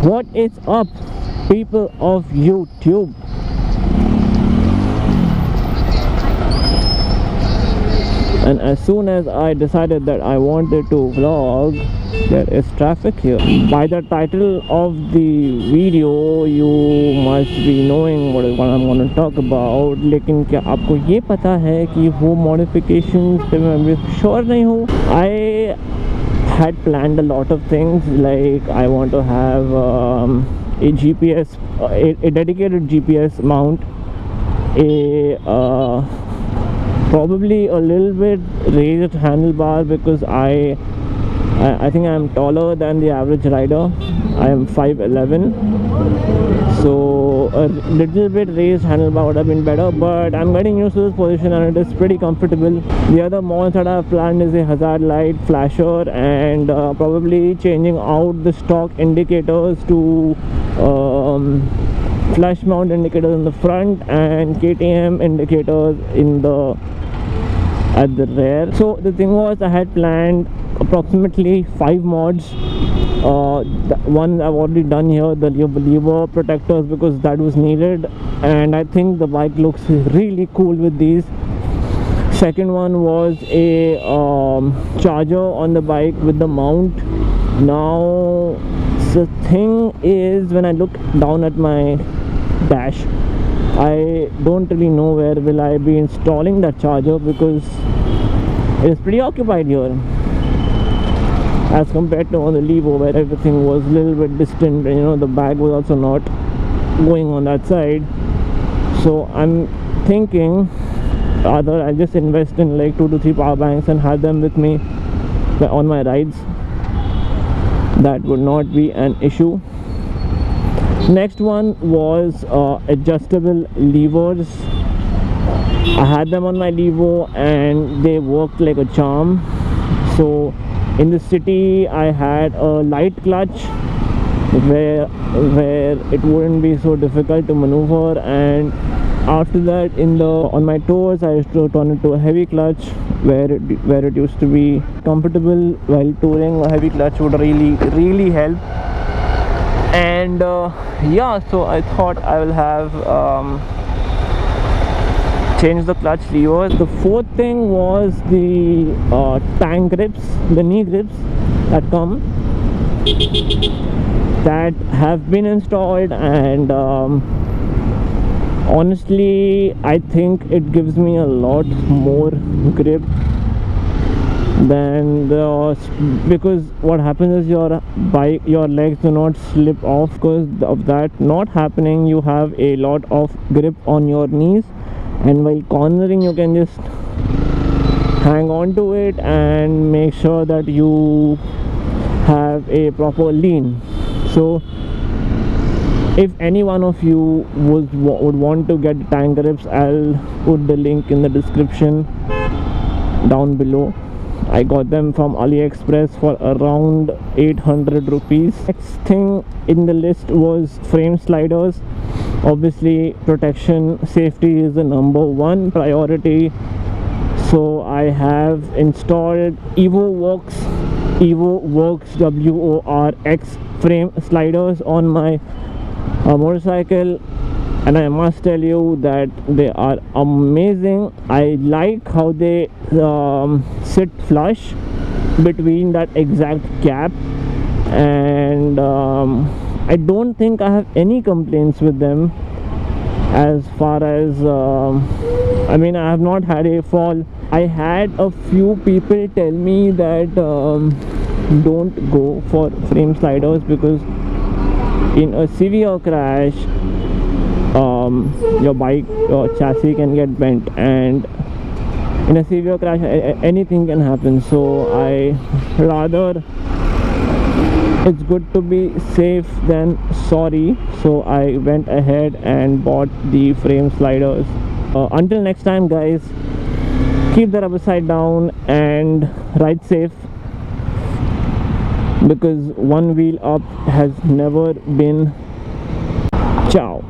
What is up, people of YouTube? And as soon as I decided that I wanted to vlog, there is traffic here. By the title of the video, you must be knowing what I'm going to talk about. लेकिन क्या आपको ये पता है कि वो modifications पे मैं sure नहीं हूँ. I had planned a lot of things, like I want to have a GPS, a dedicated GPS mount, probably a little bit raised handlebar, because I think I am taller than the average rider. I am 5'11", so a little bit raised handlebar would have been better, but I'm getting used to this position and it is pretty comfortable. The other mods that I have planned is a hazard light, flasher, and probably changing out the stock indicators to flash mount indicators in the front and KTM indicators at the rear. So the thing was, I had planned approximately 5 mods. One I've already done here, the lever protectors, because that was needed, and I think the bike looks really cool with these. Second one was a charger on the bike with the mount. Now the thing is, when I look down at my dash, I don't really know where will I be installing that charger, because it is pretty occupied here as compared to on the Levo, where everything was a little bit distant, and the bag was also not going on that side. So I'm thinking either I'll just invest in like 2 to 3 power banks and have them with me on my rides. That would not be an issue. Next one was adjustable levers. I had them on my Levo and they worked like a charm. So in the city I had a light clutch where it wouldn't be so difficult to maneuver, and after that on my tours I used to turn it to a heavy clutch where it used to be comfortable. While touring, a heavy clutch would really help. And yeah, so I thought I will have change the clutch levers. The fourth thing was the tank grips, the knee grips that come, that have been installed, and honestly I think it gives me a lot more grip than because what happens is your legs do not slip off. Because of that not happening, you have a lot of grip on your knees, and while cornering you can just hang on to it and make sure that you have a proper lean. So if any one of you would want to get tank grips, I'll put the link in the description down below. I got them from AliExpress for around 800 rupees. Next thing in the list was frame sliders. Obviously protection, safety is the number one priority. So I have installed EvoWorks WORX frame sliders on my motorcycle, and I must tell you that they are amazing. I like how they sit flush between that exact gap, and I don't think I have any complaints with them as far as I mean, I have not had a fall. I had a few people tell me that don't go for frame sliders because in a severe crash your bike or chassis can get bent, and in a severe crash anything can happen. So I rather, it's good to be safe than sorry. So I went ahead and bought the frame sliders. Until next time guys, keep the rubber side down and ride safe, because one wheel up has never been. Ciao.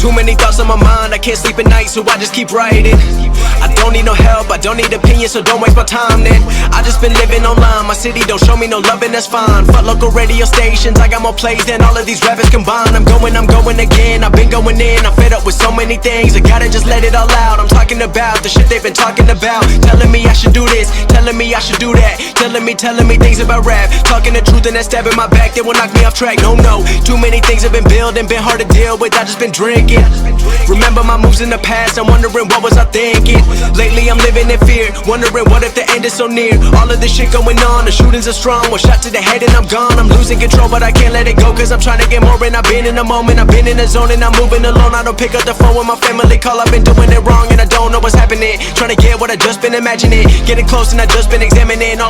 Too many thoughts on my mind, I can't sleep at night, so I just keep writing. I don't need no help, I don't need opinions, so don't waste my time then. I just been living online, my city don't show me no love and that's fine. Fuck local radio stations, I got more plays than all of these rappers combined. I'm going again, I've been going in, I'm fed up with so many things, I gotta just let it all out. I'm talking about the shit they've been talking about, telling me I should do this, telling me I should do that, telling me things about rap, talking the truth and that stab in my back, they will knock me off track. No, too many things have been building, been hard to deal with, I just been drinking. Remember my moves in the past, I'm wondering what was I thinking. Lately I'm living in fear, wondering what if the end is so near. All of this shit going on, the shootings are strong, one shot to the head and I'm gone. I'm losing control but I can't let it go, cause I'm trying to get more. And I've been in the moment, I've been in the zone, and I'm moving alone. I don't pick up the phone when my family call, I've been doing it wrong and I don't know what's happening. Trying to get what I just been imagining, getting close and I just been examining all